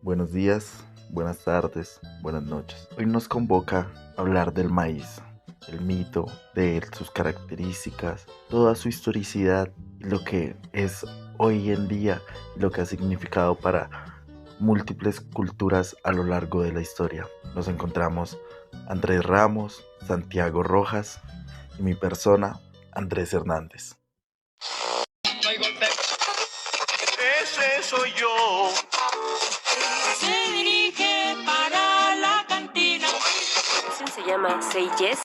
Buenos días, buenas tardes, buenas noches. Hoy nos convoca a hablar del maíz, el mito, de sus características, toda su historicidad y lo que es hoy en día y lo que ha significado para múltiples culturas a lo largo de la historia. Nos encontramos Andrés Ramos, Santiago Rojas y mi persona, Andrés Hernández. Ese soy yo. Se dirige para la cantina. Se llama Say Yes.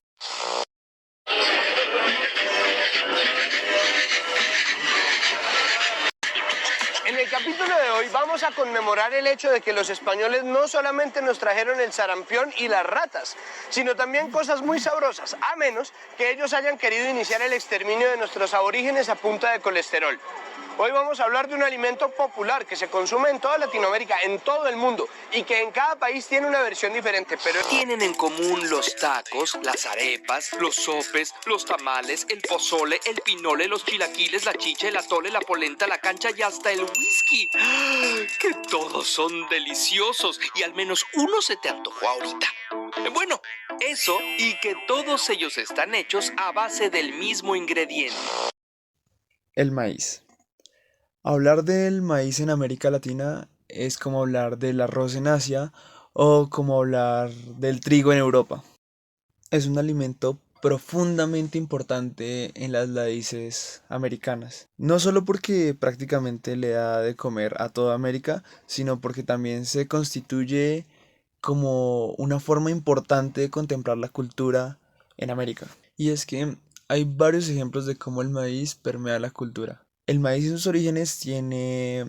En el capítulo de hoy vamos a conmemorar el hecho de que los españoles no solamente nos trajeron el sarampión y las ratas, sino también cosas muy sabrosas, a menos que ellos hayan querido iniciar el exterminio de nuestros aborígenes a punta de colesterol. Hoy vamos a hablar de un alimento popular que se consume en toda Latinoamérica, en todo el mundo, y que en cada país tiene una versión diferente, pero Tienen en común los tacos, las arepas, los sopes, los tamales, el pozole, el pinole, los chilaquiles, la chicha, el atole, la polenta, la cancha y hasta el whisky. ¡Ah! Que todos son deliciosos y al menos uno se te antojó ahorita. Bueno, eso y que todos ellos están hechos a base del mismo ingrediente. El maíz. Hablar del maíz en América Latina es como hablar del arroz en Asia o como hablar del trigo en Europa. Es un alimento profundamente importante en las raíces americanas. No solo porque prácticamente le da de comer a toda América, sino porque también se constituye como una forma importante de contemplar la cultura en América. Y es que hay varios ejemplos de cómo el maíz permea la cultura. El maíz en sus orígenes tiene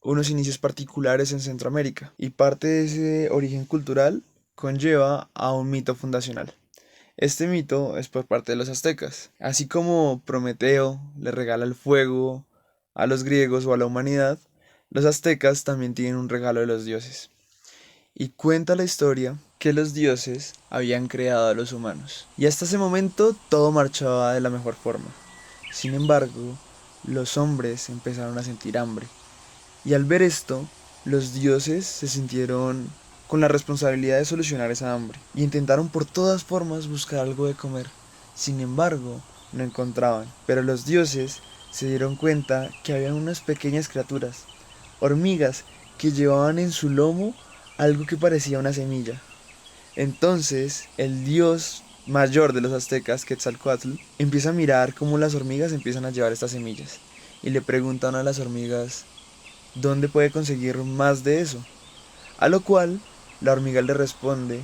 unos inicios particulares en Centroamérica y parte de ese origen cultural conlleva a un mito fundacional. Este mito es por parte de los aztecas. Así como Prometeo le regala el fuego a los griegos o a la humanidad, los aztecas también tienen un regalo de los dioses. Y cuenta la historia que los dioses habían creado a los humanos. Y hasta ese momento todo marchaba de la mejor forma. Sin embargo, los hombres empezaron a sentir hambre. Y al ver esto, los dioses se sintieron con la responsabilidad de solucionar esa hambre. Y intentaron por todas formas buscar algo de comer. Sin embargo, no encontraban. Pero los dioses se dieron cuenta que había unas pequeñas criaturas, hormigas, que llevaban en su lomo algo que parecía una semilla. Entonces, el dios mayor de los aztecas, Quetzalcóatl, empieza a mirar cómo las hormigas empiezan a llevar estas semillas. Y le pregunta a una de las hormigas dónde puede conseguir más de eso. A lo cual, la hormiga le responde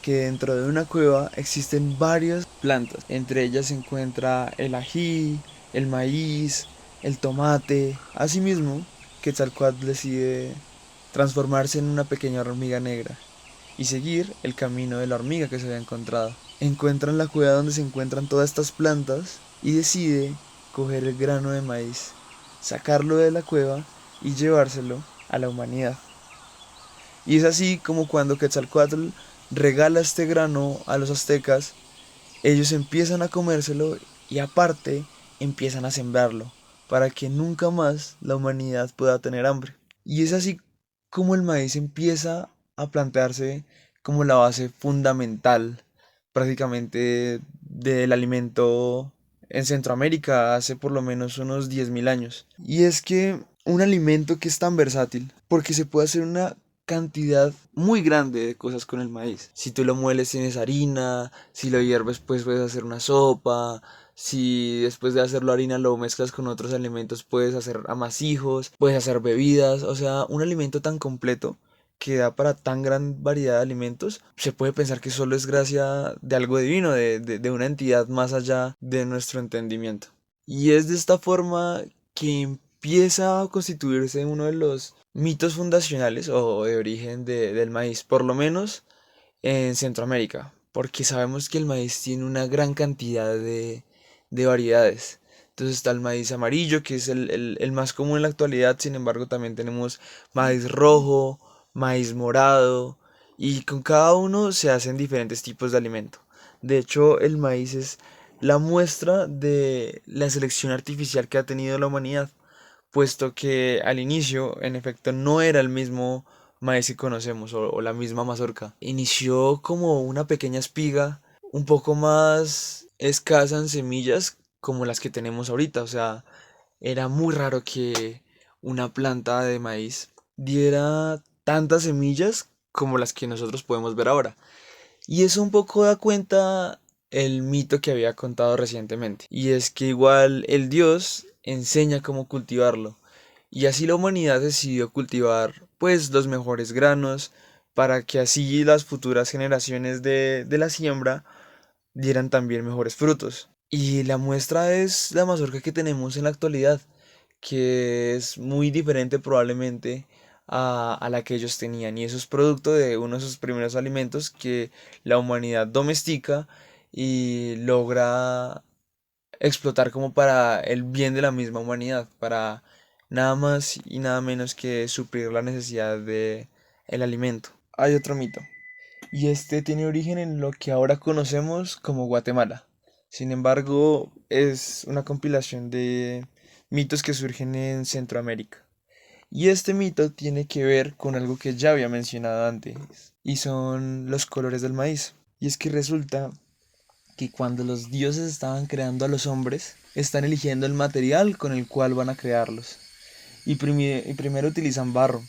que dentro de una cueva existen varias plantas. Entre ellas se encuentra el ají, el maíz, el tomate. Asimismo, Quetzalcóatl decide transformarse en una pequeña hormiga negra y seguir el camino de la hormiga que se había encontrado. Encuentran la cueva donde se encuentran todas estas plantas y decide coger el grano de maíz, sacarlo de la cueva y llevárselo a la humanidad. Y es así como cuando Quetzalcóatl regala este grano a los aztecas, ellos empiezan a comérselo y aparte empiezan a sembrarlo para que nunca más la humanidad pueda tener hambre. Y es así como el maíz empieza a plantearse como la base fundamental prácticamente del alimento en Centroamérica hace por lo menos unos 10.000 años. Y es que un alimento que es tan versátil porque se puede hacer una cantidad muy grande de cosas con el maíz. Si tú lo mueles tienes harina, si lo hierves pues puedes hacer una sopa, si después de hacerlo harina lo mezclas con otros alimentos puedes hacer amasijos, puedes hacer bebidas, o sea, un alimento tan completo que da para tan gran variedad de alimentos, se puede pensar que solo es gracia de algo divino, de una entidad más allá de nuestro entendimiento. Y es de esta forma que empieza a constituirse uno de los mitos fundacionales o de origen del maíz, por lo menos en Centroamérica, porque sabemos que el maíz tiene una gran cantidad de variedades. Entonces está el maíz amarillo, que es el más común en la actualidad, sin embargo también tenemos maíz rojo, maíz morado, y con cada uno se hacen diferentes tipos de alimento. De hecho, el maíz es la muestra de la selección artificial que ha tenido la humanidad, puesto que al inicio, en efecto, no era el mismo maíz que conocemos o la misma mazorca. Inició como una pequeña espiga un poco más escasa en semillas como las que tenemos ahorita. O sea, era muy raro que una planta de maíz diera tantas semillas como las que nosotros podemos ver ahora. Y eso un poco da cuenta el mito que había contado recientemente. Y es que igual el Dios enseña cómo cultivarlo. Y así la humanidad decidió cultivar pues los mejores granos para que así las futuras generaciones de la siembra dieran también mejores frutos. Y la muestra es la mazorca que tenemos en la actualidad, que es muy diferente probablemente a la que ellos tenían. Y eso es producto de uno de sus primeros alimentos que la humanidad domestica y logra explotar como para el bien de la misma humanidad, para nada más y nada menos que suplir la necesidad de el alimento. Hay otro mito, y este tiene origen en lo que ahora conocemos como Guatemala. Sin embargo, es una compilación de mitos que surgen en Centroamérica. Y este mito tiene que ver con algo que ya había mencionado antes, y son los colores del maíz. Y es que resulta que cuando los dioses estaban creando a los hombres, están eligiendo el material con el cual van a crearlos. Y primero utilizan barro,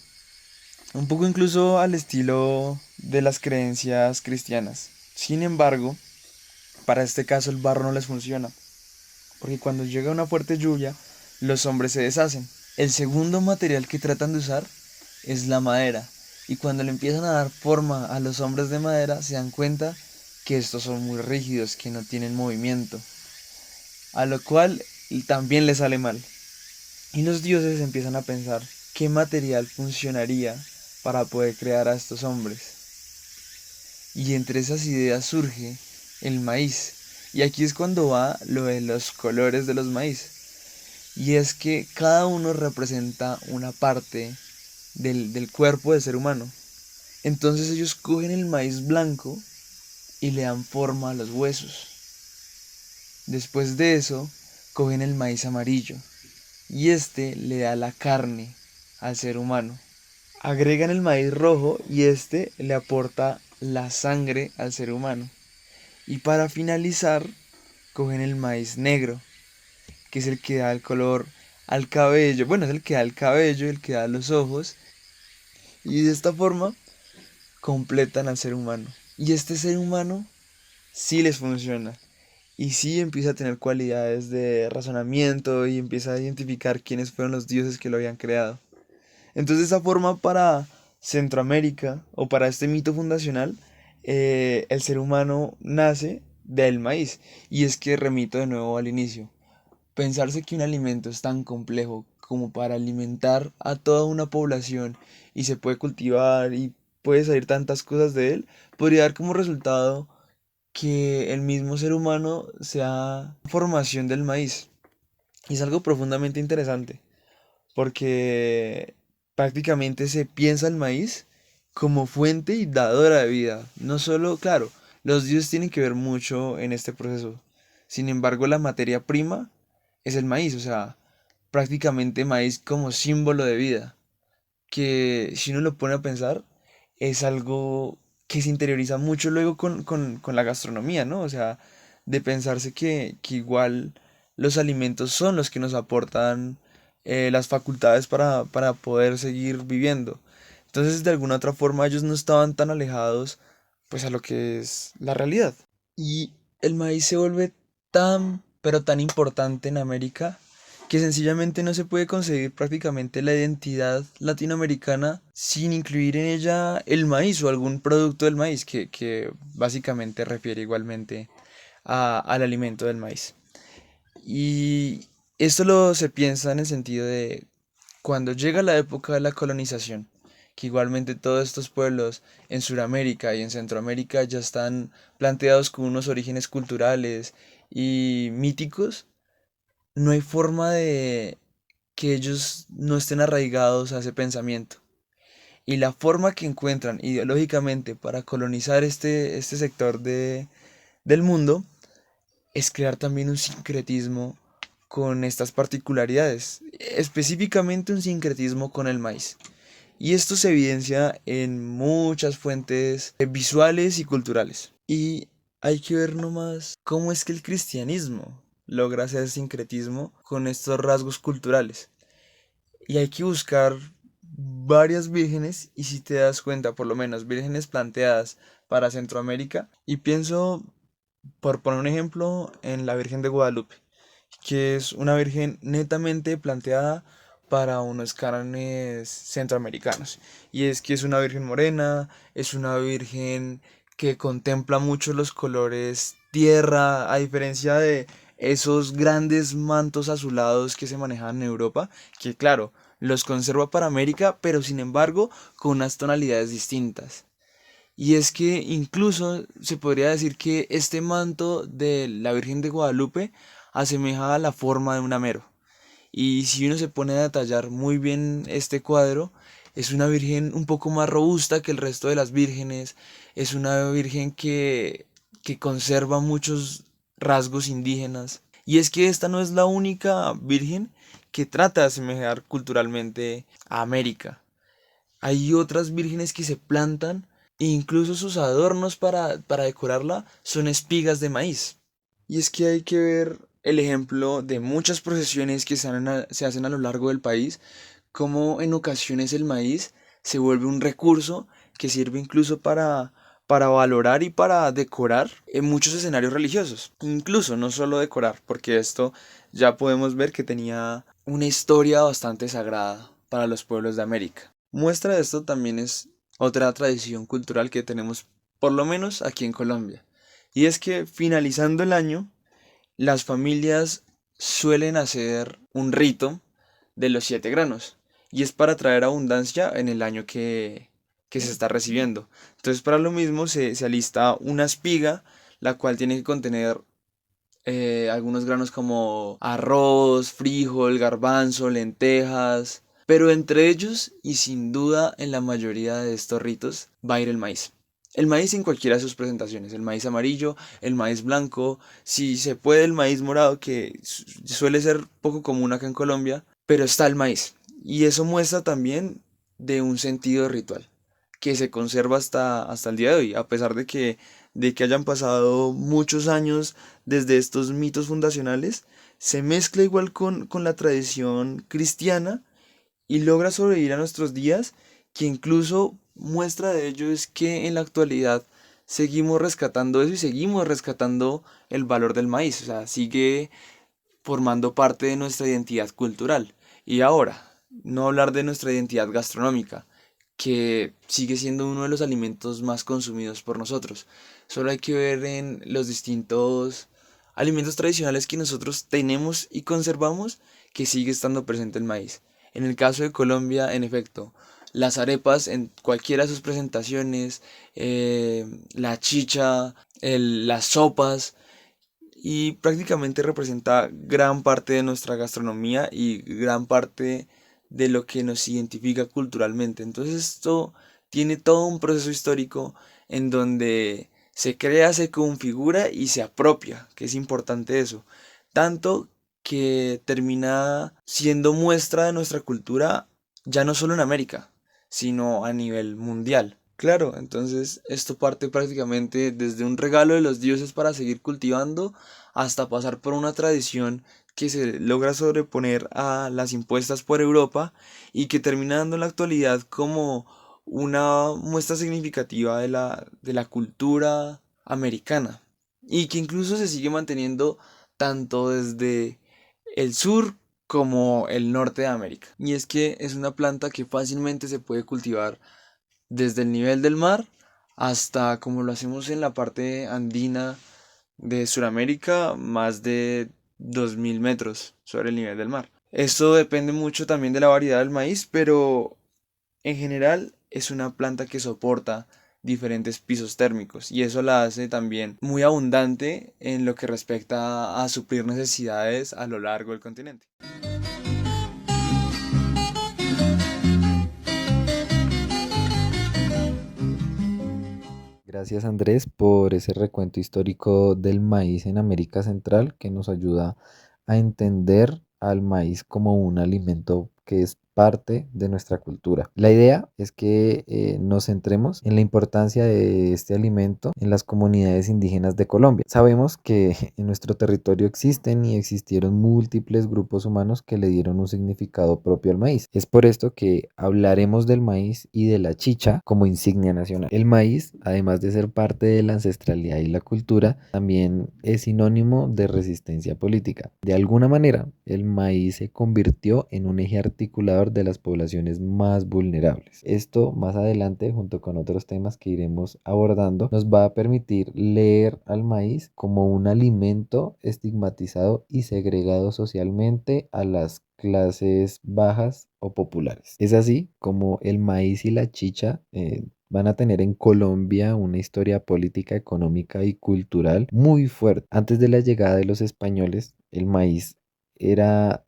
un poco incluso al estilo de las creencias cristianas. Sin embargo, para este caso el barro no les funciona, porque cuando llega una fuerte lluvia, los hombres se deshacen. El segundo material que tratan de usar es la madera, y cuando le empiezan a dar forma a los hombres de madera, se dan cuenta que estos son muy rígidos, que no tienen movimiento, a lo cual también les sale mal. Y los dioses empiezan a pensar qué material funcionaría para poder crear a estos hombres. Y entre esas ideas surge el maíz. Y aquí es cuando va lo de los colores de los maíz. Y es que cada uno representa una parte del cuerpo del ser humano. Entonces ellos cogen el maíz blanco y le dan forma a los huesos. Después de eso, cogen el maíz amarillo y este le da la carne al ser humano. Agregan el maíz rojo y este le aporta la sangre al ser humano. Y para finalizar, cogen el maíz negro, que es el que da el color al cabello. Bueno, es el que da el cabello, el que da los ojos. Y de esta forma completan al ser humano. Y este ser humano sí les funciona. Y sí empieza a tener cualidades de razonamiento y empieza a identificar quiénes fueron los dioses que lo habían creado. Entonces, de esa forma, para Centroamérica o para este mito fundacional, el ser humano nace del maíz. Y es que remito de nuevo al inicio. Pensarse que un alimento es tan complejo como para alimentar a toda una población y se puede cultivar y puede salir tantas cosas de él, podría dar como resultado que el mismo ser humano sea formación del maíz. Y es algo profundamente interesante, porque prácticamente se piensa el maíz como fuente y dadora de vida. No solo, claro, los dioses tienen que ver mucho en este proceso. Sin embargo, la materia prima es el maíz, o sea, prácticamente maíz como símbolo de vida, que si uno lo pone a pensar, es algo que se interioriza mucho luego con la gastronomía, ¿no? O sea, de pensarse que igual los alimentos son los que nos aportan las facultades para poder seguir viviendo. Entonces, de alguna otra forma, ellos no estaban tan alejados, pues, a lo que es la realidad. Y el maíz se vuelve tan, pero tan importante en América que sencillamente no se puede concebir prácticamente la identidad latinoamericana sin incluir en ella el maíz o algún producto del maíz que básicamente refiere igualmente al alimento del maíz. Y esto lo se piensa en el sentido de cuando llega la época de la colonización, que igualmente todos estos pueblos en Sudamérica y en Centroamérica ya están planteados con unos orígenes culturales y míticos, no hay forma de que ellos no estén arraigados a ese pensamiento. Y la forma que encuentran ideológicamente para colonizar este sector del mundo es crear también un sincretismo con estas particularidades, específicamente un sincretismo con el maíz. Y esto se evidencia en muchas fuentes visuales y culturales. Y hay que ver nomás cómo es que el cristianismo logra hacer sincretismo con estos rasgos culturales. Y hay que buscar varias vírgenes y si te das cuenta, por lo menos vírgenes planteadas para Centroamérica. Y pienso, por poner un ejemplo, en la Virgen de Guadalupe, que es una virgen netamente planteada para unos cánones centroamericanos. Y es que es una virgen morena, es una virgen que contempla mucho los colores tierra, a diferencia de esos grandes mantos azulados que se manejaban en Europa, que claro, los conserva para América, pero sin embargo con unas tonalidades distintas. Y es que incluso se podría decir que este manto de la Virgen de Guadalupe asemeja a la forma de un amero. Y si uno se pone a detallar muy bien este cuadro, es una virgen un poco más robusta que el resto de las vírgenes, es una virgen que conserva muchos rasgos indígenas. Y es que esta no es la única virgen que trata de asemejar culturalmente a América. Hay otras vírgenes que se plantan e incluso sus adornos para decorarla son espigas de maíz. Y es que hay que ver el ejemplo de muchas procesiones que se hacen a lo largo del país, como en ocasiones el maíz se vuelve un recurso que sirve incluso para valorar y para decorar en muchos escenarios religiosos. Incluso no solo decorar, porque esto ya podemos ver que tenía una historia bastante sagrada para los pueblos de América. Muestra de esto también es otra tradición cultural que tenemos, por lo menos aquí en Colombia. Y es que finalizando el año, las familias suelen hacer un rito de los 7 granos. Y es para traer abundancia en el año que se está recibiendo. Entonces para lo mismo se alista una espiga, la cual tiene que contener algunos granos como arroz, frijol, garbanzo, lentejas. Pero entre ellos, y sin duda en la mayoría de estos ritos, va a ir el maíz. El maíz en cualquiera de sus presentaciones, el maíz amarillo, el maíz blanco, si se puede el maíz morado, que suele ser poco común acá en Colombia, pero está el maíz. Y eso muestra también de un sentido ritual, que se conserva hasta el día de hoy, a pesar de que hayan pasado muchos años desde estos mitos fundacionales, se mezcla igual con la tradición cristiana y logra sobrevivir a nuestros días, que incluso muestra de ello es que en la actualidad seguimos rescatando eso y seguimos rescatando el valor del maíz, o sea, sigue formando parte de nuestra identidad cultural. Y ahora, no hablar de nuestra identidad gastronómica, que sigue siendo uno de los alimentos más consumidos por nosotros. Solo hay que ver en los distintos alimentos tradicionales que nosotros tenemos y conservamos que sigue estando presente el maíz. En el caso de Colombia, en efecto, las arepas en cualquiera de sus presentaciones, la chicha, las sopas, y prácticamente representa gran parte de nuestra gastronomía y gran parte de lo que nos identifica culturalmente. Entonces esto tiene todo un proceso histórico en donde se crea, se configura y se apropia, que es importante eso. Tanto que termina siendo muestra de nuestra cultura ya no solo en América, sino a nivel mundial. Claro, entonces esto parte prácticamente desde un regalo de los dioses para seguir cultivando hasta pasar por una tradición que se logra sobreponer a las impuestas por Europa y que termina dando en la actualidad como una muestra significativa de la cultura americana y que incluso se sigue manteniendo tanto desde el sur como el norte de América. Y es que es una planta que fácilmente se puede cultivar desde el nivel del mar hasta como lo hacemos en la parte andina de Sudamérica, más de 2000 metros sobre el nivel del mar. Esto depende mucho también de la variedad del maíz, pero en general es una planta que soporta diferentes pisos térmicos y eso la hace también muy abundante en lo que respecta a suplir necesidades a lo largo del continente. Gracias Andrés por ese recuento histórico del maíz en América Central que nos ayuda a entender al maíz como un alimento que es parte de nuestra cultura. La idea es que nos centremos en la importancia de este alimento en las comunidades indígenas de Colombia. Sabemos que en nuestro territorio existen y existieron múltiples grupos humanos que le dieron un significado propio al maíz. Es por esto que hablaremos del maíz y de la chicha como insignia nacional. El maíz, además de ser parte de la ancestralidad y la cultura, también es sinónimo de resistencia política. De alguna manera, el maíz se convirtió en un eje articulador de las poblaciones más vulnerables. Esto más adelante, junto con otros temas que iremos abordando, nos va a permitir leer al maíz como un alimento estigmatizado y segregado socialmente a las clases bajas o populares. Es así como el maíz y la chicha van a tener en Colombia una historia política, económica y cultural muy fuerte. Antes de la llegada de los españoles, el maíz era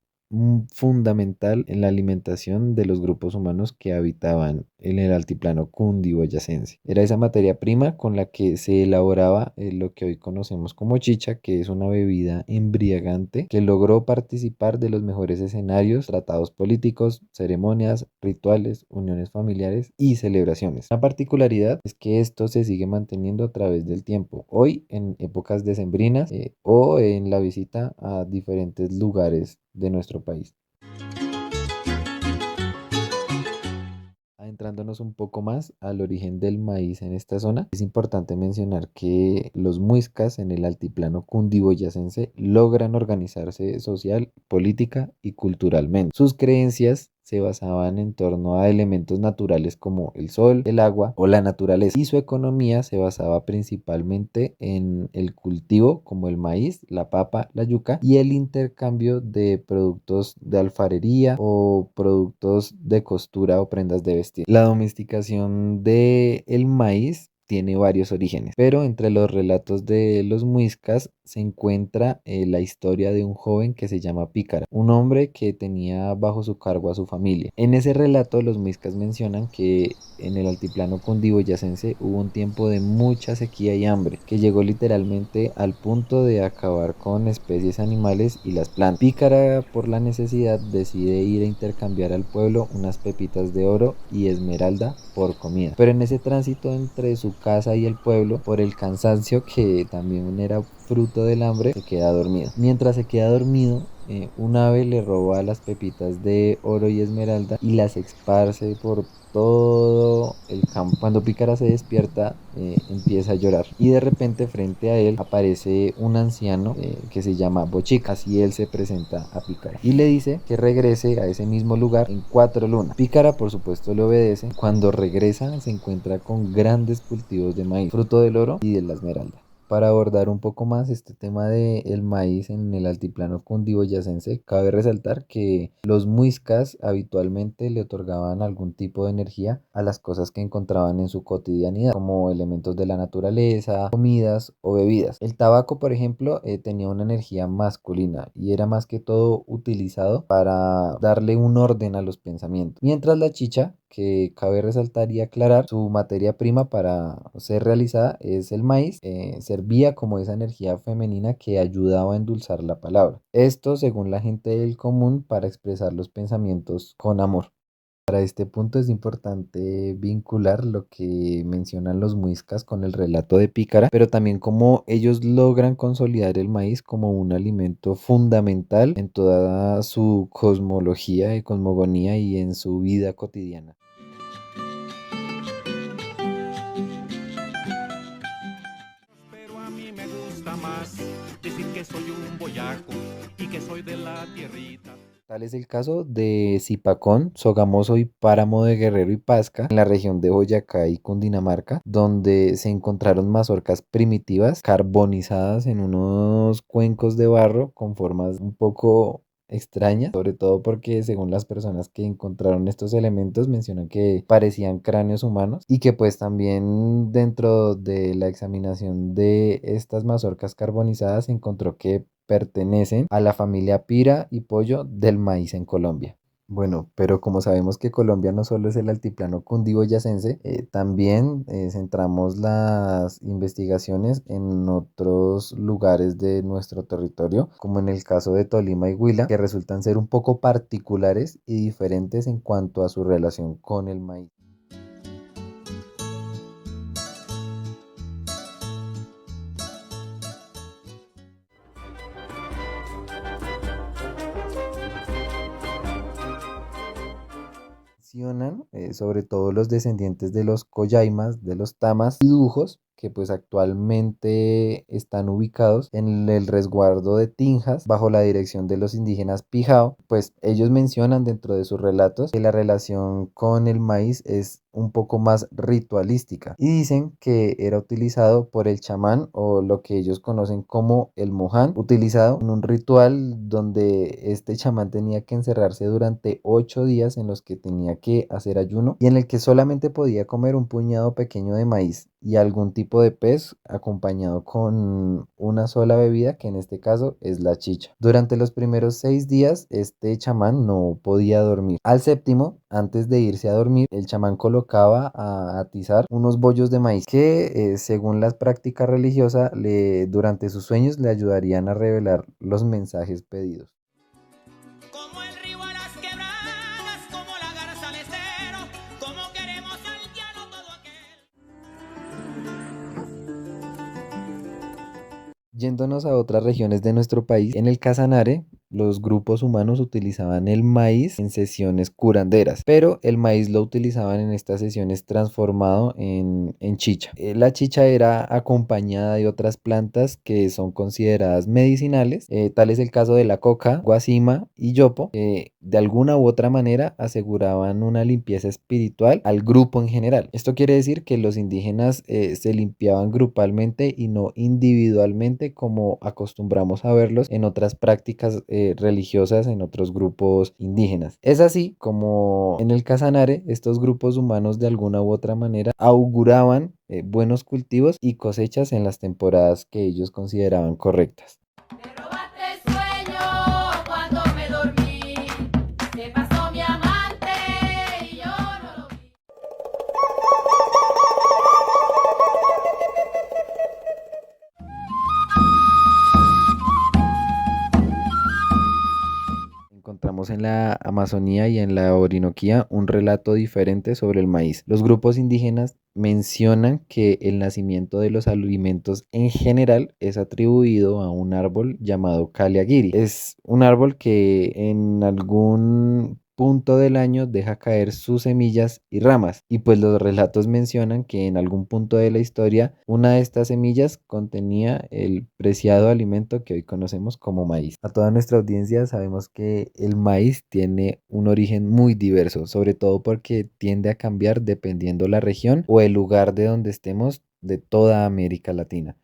fundamental en la alimentación de los grupos humanos que habitaban en el altiplano cundiboyacense. Era esa materia prima con la que se elaboraba lo que hoy conocemos como chicha, que es una bebida embriagante que logró participar de los mejores escenarios, tratados políticos, ceremonias, rituales, uniones familiares y celebraciones. La particularidad es que esto se sigue manteniendo a través del tiempo, hoy en épocas decembrinas o en la visita a diferentes lugares de nuestro país. Adentrándonos un poco más al origen del maíz en esta zona, es importante mencionar que los muiscas en el altiplano cundiboyacense logran organizarse social, política y culturalmente. Sus creencias se basaban en torno a elementos naturales como el sol, el agua o la naturaleza, y su economía se basaba principalmente en el cultivo como el maíz, la papa, la yuca y el intercambio de productos de alfarería o productos de costura o prendas de vestir. La domesticación del maíz tiene varios orígenes, pero entre los relatos de los muiscas se encuentra la historia de un joven que se llama Pícara, un hombre que tenía bajo su cargo a su familia. En ese relato los muiscas mencionan que en el altiplano cundiboyacense hubo un tiempo de mucha sequía y hambre, que llegó literalmente al punto de acabar con especies animales y las plantas. Pícara, por la necesidad, decide ir a intercambiar al pueblo unas pepitas de oro y esmeralda por comida, pero en ese tránsito entre su casa y el pueblo, por el cansancio que también era fruto del hambre, se queda dormido. Mientras se queda dormido, un ave le roba las pepitas de oro y esmeralda y las esparce por todo el campo. Cuando Pícara se despierta, empieza a llorar y de repente frente a él aparece un anciano que se llama Bochica. Así él se presenta a Pícara y le dice que regrese a ese mismo lugar en 4 lunas. Pícara por supuesto le obedece. Cuando regresa se encuentra con grandes cultivos de maíz, fruto del oro y de la esmeralda. Para abordar un poco más este tema del maíz en el altiplano cundiboyacense, cabe resaltar que los muiscas habitualmente le otorgaban algún tipo de energía a las cosas que encontraban en su cotidianidad, como elementos de la naturaleza, comidas o bebidas. El tabaco, por ejemplo, tenía una energía masculina y era más que todo utilizado para darle un orden a los pensamientos, mientras la chicha, que cabe resaltar y aclarar, su materia prima para ser realizada es el maíz, servía como esa energía femenina que ayudaba a endulzar la palabra. Esto, según la gente del común, para expresar los pensamientos con amor. Para este punto es importante vincular lo que mencionan los muiscas con el relato de Pícara, pero también cómo ellos logran consolidar el maíz como un alimento fundamental en toda su cosmología y cosmogonía y en su vida cotidiana. Pero a mí me gusta más decir que soy un boyaco y que soy de la tierrita. Tal es el caso de Zipacón, Sogamoso y Páramo de Guerrero y Pasca, en la región de Boyacá y Cundinamarca, donde se encontraron mazorcas primitivas carbonizadas en unos cuencos de barro con formas un poco extrañas, sobre todo porque según las personas que encontraron estos elementos mencionan que parecían cráneos humanos y que pues también dentro de la examinación de estas mazorcas carbonizadas se encontró que pertenecen a la familia Pira y Pollo del maíz en Colombia. Bueno, pero como sabemos que Colombia no solo es el altiplano cundiboyacense, también centramos las investigaciones en otros lugares de nuestro territorio, como en el caso de Tolima y Huila, que resultan ser un poco particulares y diferentes en cuanto a su relación con el maíz. Mencionan sobre todo los descendientes de los Coyaimas, de los Tamas y Dujos, que pues actualmente están ubicados en el resguardo de Tinjas bajo la dirección de los indígenas Pijao. Pues ellos mencionan dentro de sus relatos que la relación con el maíz es un poco más ritualística y dicen que era utilizado por el chamán o lo que ellos conocen como el moján, utilizado en un ritual donde este chamán tenía que encerrarse durante 8 días en los que tenía que hacer ayuno y en el que solamente podía comer un puñado pequeño de maíz y algún tipo de pez acompañado con una sola bebida, que en este caso es la chicha. Durante los primeros 6 días, este chamán no podía dormir. Al séptimo, antes de irse a dormir, el chamán colocaba a atizar unos bollos de maíz que, según las prácticas religiosas, durante sus sueños le ayudarían a revelar los mensajes pedidos. Como el río a las quebradas, como la garza al estero, como queremos al llano todo aquel. Yéndonos a otras regiones de nuestro país, en el Casanare, los grupos humanos utilizaban el maíz en sesiones curanderas, pero el maíz lo utilizaban en estas sesiones transformado en chicha. La chicha era acompañada de otras plantas que son consideradas medicinales, tal es el caso de la coca, guasima y yopo, que de alguna u otra manera aseguraban una limpieza espiritual al grupo en general. Esto quiere decir que los indígenas se limpiaban grupalmente y no individualmente como acostumbramos a verlos en otras prácticas religiosas en otros grupos indígenas. Es así como en el Casanare estos grupos humanos de alguna u otra manera auguraban buenos cultivos y cosechas en las temporadas que ellos consideraban correctas. Me robaste el sueño cuando me dormí. Se pasó mi amante y yo no lo vi. Encontramos en la Amazonía y en la Orinoquía un relato diferente sobre el maíz. Los grupos indígenas mencionan que el nacimiento de los alimentos en general es atribuido a un árbol llamado Caliagiri. Es un árbol que en algún punto del año deja caer sus semillas y ramas. Y pues los relatos mencionan que en algún punto de la historia una de estas semillas contenía el preciado alimento que hoy conocemos como maíz. A toda nuestra audiencia sabemos que el maíz tiene un origen muy diverso, sobre todo porque tiende a cambiar dependiendo la región o el lugar de donde estemos de toda América Latina.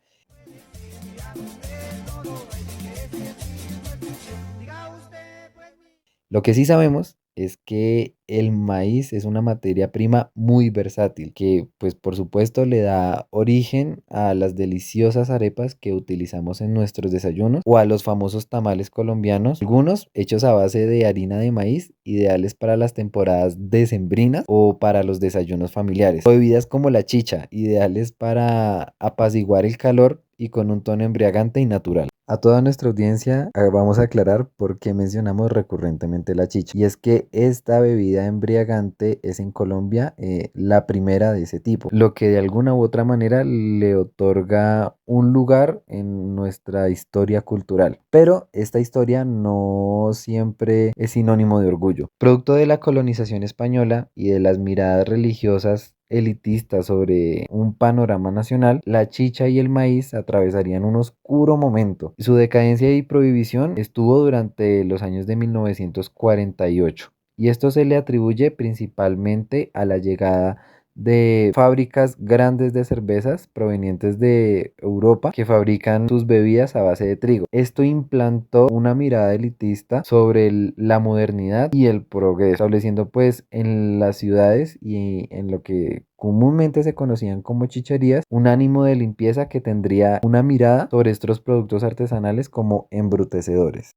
Lo que sí sabemos es que el maíz es una materia prima muy versátil que pues por supuesto le da origen a las deliciosas arepas que utilizamos en nuestros desayunos o a los famosos tamales colombianos, algunos hechos a base de harina de maíz, ideales para las temporadas decembrinas o para los desayunos familiares, o bebidas como la chicha, ideales para apaciguar el calor y con un tono embriagante y natural. A toda nuestra audiencia vamos a aclarar por qué mencionamos recurrentemente la chicha. Y es que esta bebida embriagante es en Colombia la primera de ese tipo, lo que de alguna u otra manera le otorga un lugar en nuestra historia cultural. Pero esta historia no siempre es sinónimo de orgullo. Producto de la colonización española y de las miradas religiosas elitista sobre un panorama nacional, la chicha y el maíz atravesarían un oscuro momento. Su decadencia y prohibición estuvo durante los años de 1948 y esto se le atribuye principalmente a la llegada de fábricas grandes de cervezas provenientes de Europa que fabrican sus bebidas a base de trigo. Esto implantó una mirada elitista sobre la modernidad y el progreso, estableciendo pues en las ciudades y en lo que comúnmente se conocían como chicherías, un ánimo de limpieza que tendría una mirada sobre estos productos artesanales como embrutecedores.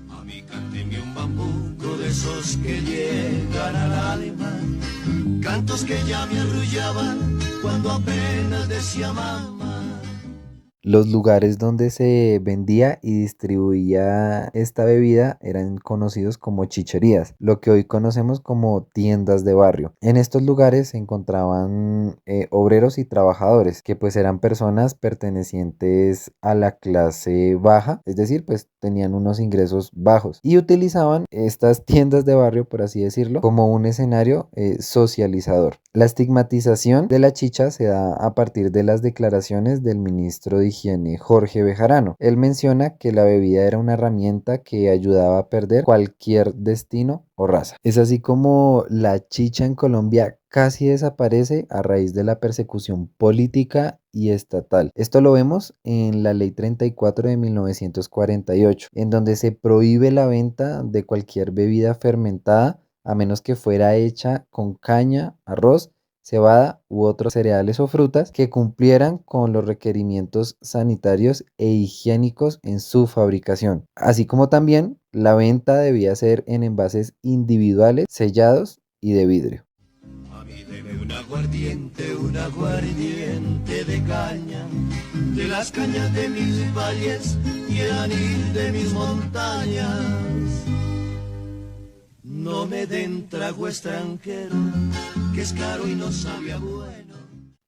A mí cánteme un bambuco de esos que llegan al alma, cantos que ya me arrullaban cuando apenas decía mamá. Los lugares donde se vendía y distribuía esta bebida eran conocidos como chicherías, lo que hoy conocemos como tiendas de barrio. En estos lugares se encontraban obreros y trabajadores, que pues eran personas pertenecientes a la clase baja, es decir, pues tenían unos ingresos bajos y utilizaban estas tiendas de barrio, por así decirlo, como un escenario socializador. La estigmatización de la chicha se da a partir de las declaraciones del ministro de Higiene, Jorge Bejarano. Él menciona que la bebida era una herramienta que ayudaba a perder cualquier destino o raza. Es así como la chicha en Colombia casi desaparece a raíz de la persecución política y estatal. Esto lo vemos en la Ley 34 de 1948, en donde se prohíbe la venta de cualquier bebida fermentada a menos que fuera hecha con caña, arroz, cebada u otros cereales o frutas que cumplieran con los requerimientos sanitarios e higiénicos en su fabricación. Así como también la venta debía ser en envases individuales, sellados y de vidrio. A mí deme un aguardiente de caña, de las cañas de mis valles y el anil de mis montañas. No me den trago extranjero, que es caro y no sabía bueno.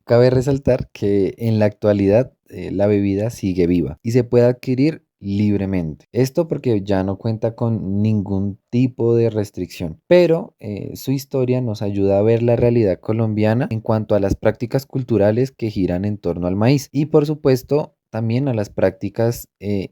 Cabe resaltar que en la actualidad la bebida sigue viva y se puede adquirir libremente. Esto porque ya no cuenta con ningún tipo de restricción, pero su historia nos ayuda a ver la realidad colombiana en cuanto a las prácticas culturales que giran en torno al maíz y por supuesto también a las prácticas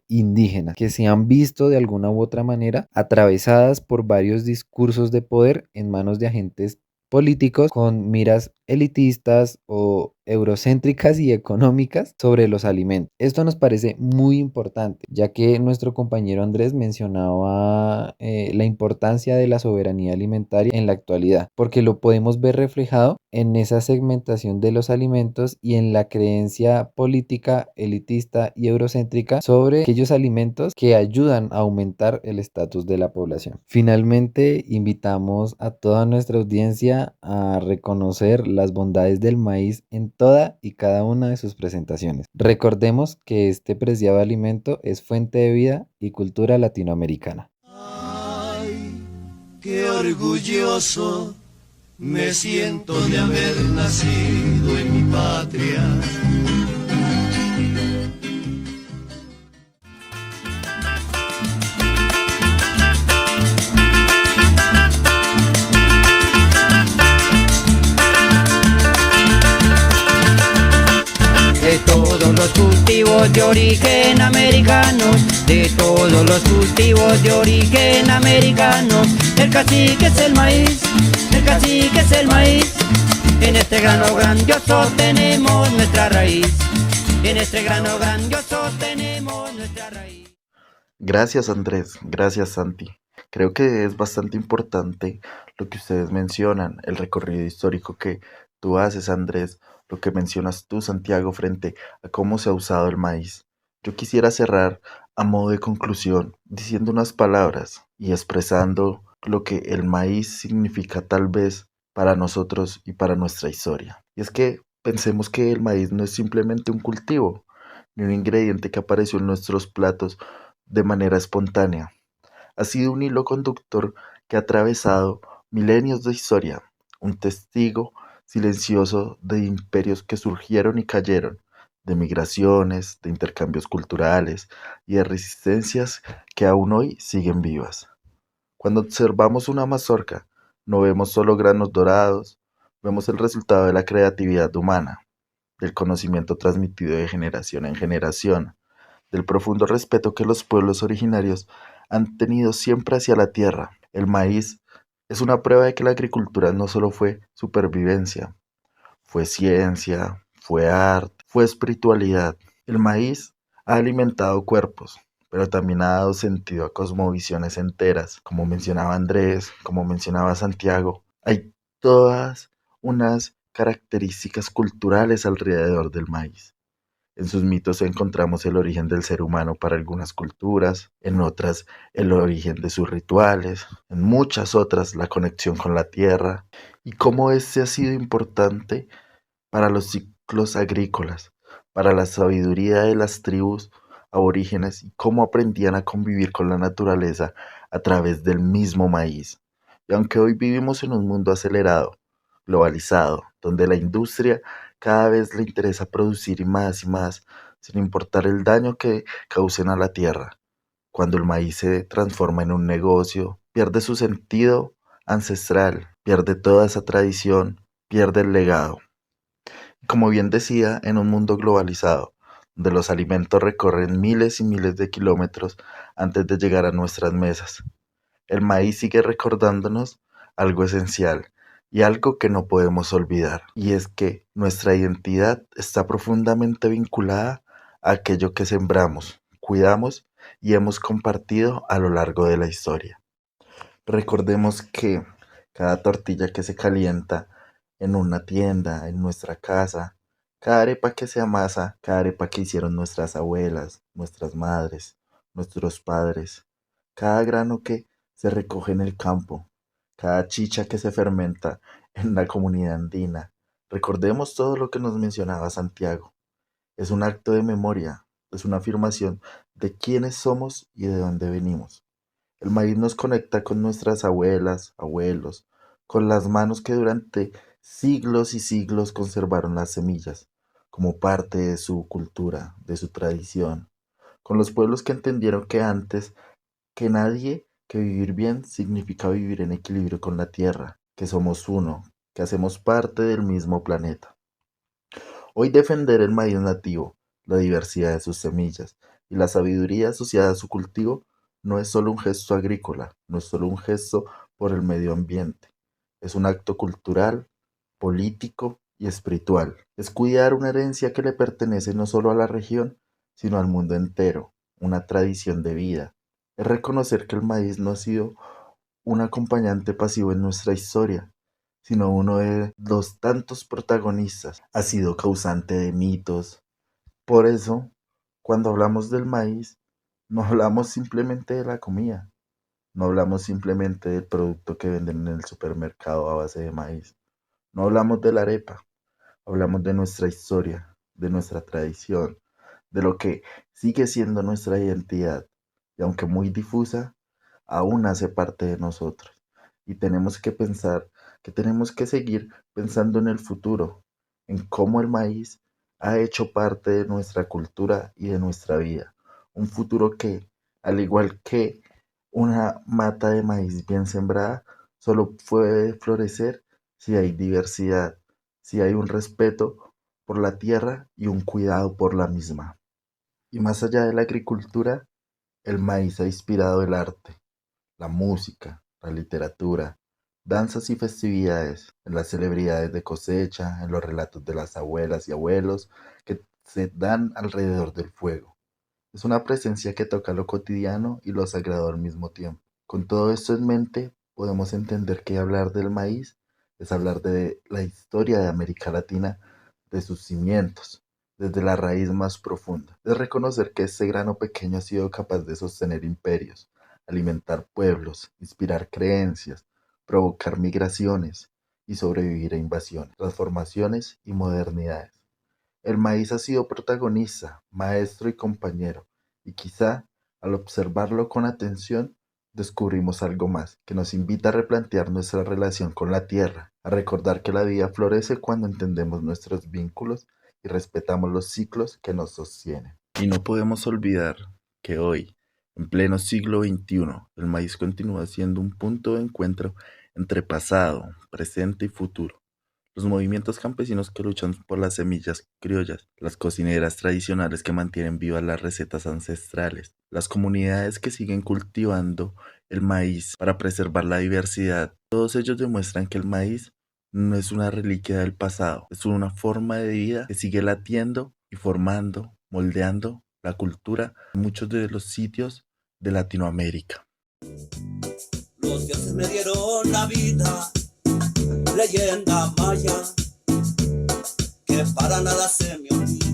indígenas que se han visto de alguna u otra manera atravesadas por varios discursos de poder en manos de agentes políticos con miras elitistas o eurocéntricas y económicas sobre los alimentos. Esto nos parece muy importante, ya que nuestro compañero Andrés mencionaba la importancia de la soberanía alimentaria en la actualidad, porque lo podemos ver reflejado en esa segmentación de los alimentos y en la creencia política, elitista y eurocéntrica sobre aquellos alimentos que ayudan a aumentar el estatus de la población. Finalmente, invitamos a toda nuestra audiencia a reconocer las bondades del maíz en toda y cada una de sus presentaciones. Recordemos que este preciado alimento es fuente de vida y cultura latinoamericana. Ay, qué orgulloso me siento de haber nacido en mi patria. De todos los cultivos de origen americano, de todos los cultivos de origen americano, el cacique es el maíz, el cacique es el maíz. En este grano grandioso tenemos nuestra raíz, en este grano grandioso tenemos nuestra raíz. Gracias Andrés, gracias Santi. Creo que es bastante importante lo que ustedes mencionan, el recorrido histórico que tú haces, Andrés, lo que mencionas tú, Santiago, frente a cómo se ha usado el maíz. Yo quisiera cerrar a modo de conclusión diciendo unas palabras y expresando lo que el maíz significa tal vez para nosotros y para nuestra historia. Y es que pensemos que el maíz no es simplemente un cultivo, ni un ingrediente que apareció en nuestros platos de manera espontánea. Ha sido un hilo conductor que ha atravesado milenios de historia, un testigo silencioso de imperios que surgieron y cayeron, de migraciones, de intercambios culturales y de resistencias que aún hoy siguen vivas. Cuando observamos una mazorca, no vemos solo granos dorados, vemos el resultado de la creatividad humana, del conocimiento transmitido de generación en generación, del profundo respeto que los pueblos originarios han tenido siempre hacia la tierra. El maíz es una prueba de que la agricultura no solo fue supervivencia, fue ciencia, fue arte, fue espiritualidad. El maíz ha alimentado cuerpos, pero también ha dado sentido a cosmovisiones enteras, como mencionaba Andrés, como mencionaba Santiago. Hay todas unas características culturales alrededor del maíz. En sus mitos encontramos el origen del ser humano para algunas culturas, en otras el origen de sus rituales, en muchas otras la conexión con la tierra y cómo este ha sido importante para los ciclos agrícolas, para la sabiduría de las tribus aborígenes y cómo aprendían a convivir con la naturaleza a través del mismo maíz. Y aunque hoy vivimos en un mundo acelerado, globalizado, donde la industria cada vez le interesa producir y más, sin importar el daño que causen a la tierra, cuando el maíz se transforma en un negocio, pierde su sentido ancestral, pierde toda esa tradición, pierde el legado. Como bien decía, en un mundo globalizado, donde los alimentos recorren miles y miles de kilómetros antes de llegar a nuestras mesas, el maíz sigue recordándonos algo esencial y algo que no podemos olvidar, y es que nuestra identidad está profundamente vinculada a aquello que sembramos, cuidamos y hemos compartido a lo largo de la historia. Recordemos que cada tortilla que se calienta en una tienda, en nuestra casa, cada arepa que se amasa, cada arepa que hicieron nuestras abuelas, nuestras madres, nuestros padres, cada grano que se recoge en el campo, cada chicha que se fermenta en la comunidad andina. Recordemos todo lo que nos mencionaba Santiago. Es un acto de memoria, es una afirmación de quiénes somos y de dónde venimos. El maíz nos conecta con nuestras abuelas, abuelos, con las manos que durante siglos y siglos conservaron las semillas, como parte de su cultura, de su tradición, con los pueblos que entendieron que antes que nadie, que vivir bien significa vivir en equilibrio con la tierra, que somos uno, que hacemos parte del mismo planeta. Hoy defender el maíz nativo, la diversidad de sus semillas y la sabiduría asociada a su cultivo no es solo un gesto agrícola, no es solo un gesto por el medio ambiente, es un acto cultural, político y espiritual. Es cuidar una herencia que le pertenece no solo a la región, sino al mundo entero, una tradición de vida. Es reconocer que el maíz no ha sido un acompañante pasivo en nuestra historia, sino uno de los tantos protagonistas. Ha sido causante de mitos. Por eso, cuando hablamos del maíz, no hablamos simplemente de la comida, no hablamos simplemente del producto que venden en el supermercado a base de maíz, no hablamos de la arepa, hablamos de nuestra historia, de nuestra tradición, de lo que sigue siendo nuestra identidad, y aunque muy difusa, aún hace parte de nosotros. Y tenemos que pensar que tenemos que seguir pensando en el futuro, en cómo el maíz ha hecho parte de nuestra cultura y de nuestra vida. Un futuro que, al igual que una mata de maíz bien sembrada, solo puede florecer si hay diversidad, si hay un respeto por la tierra y un cuidado por la misma. Y más allá de la agricultura, el maíz ha inspirado el arte, la música, la literatura, danzas y festividades, en las celebridades de cosecha, en los relatos de las abuelas y abuelos que se dan alrededor del fuego. Es una presencia que toca lo cotidiano y lo sagrado al mismo tiempo. Con todo esto en mente, podemos entender que hablar del maíz es hablar de la historia de América Latina, de sus cimientos, desde la raíz más profunda. Es reconocer que este grano pequeño ha sido capaz de sostener imperios, alimentar pueblos, inspirar creencias, provocar migraciones y sobrevivir a invasiones, transformaciones y modernidades. El maíz ha sido protagonista, maestro y compañero, y quizá, al observarlo con atención, descubrimos algo más, que nos invita a replantear nuestra relación con la tierra, a recordar que la vida florece cuando entendemos nuestros vínculos y respetamos los ciclos que nos sostienen. Y no podemos olvidar que hoy, en pleno siglo XXI, el maíz continúa siendo un punto de encuentro entre pasado, presente y futuro. Los movimientos campesinos que luchan por las semillas criollas, las cocineras tradicionales que mantienen vivas las recetas ancestrales, las comunidades que siguen cultivando el maíz para preservar la diversidad, todos ellos demuestran que el maíz no es una reliquia del pasado, es una forma de vida que sigue latiendo y formando, moldeando la cultura en muchos de los sitios de Latinoamérica. Los dioses me dieron la vida, leyenda maya, que para nada se me olvida.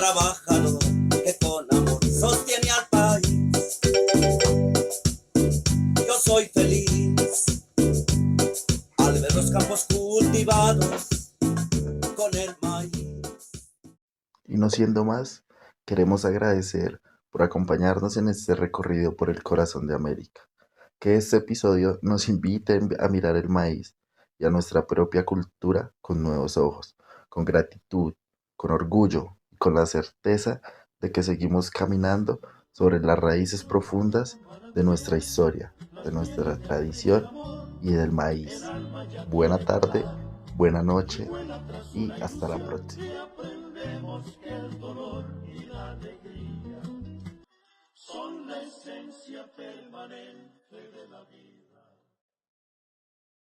trabajador que con amor sostiene al país. Yo soy feliz al ver los campos cultivados con el maíz. Y no siendo más, queremos agradecer por acompañarnos en este recorrido por el corazón de América. Que este episodio nos invite a mirar el maíz y a nuestra propia cultura con nuevos ojos, con gratitud, con orgullo y con la certeza de que seguimos caminando sobre las raíces profundas de nuestra historia, de nuestra tradición y del maíz. Buena tarde, buena noche y hasta la próxima. Son la esencia permanente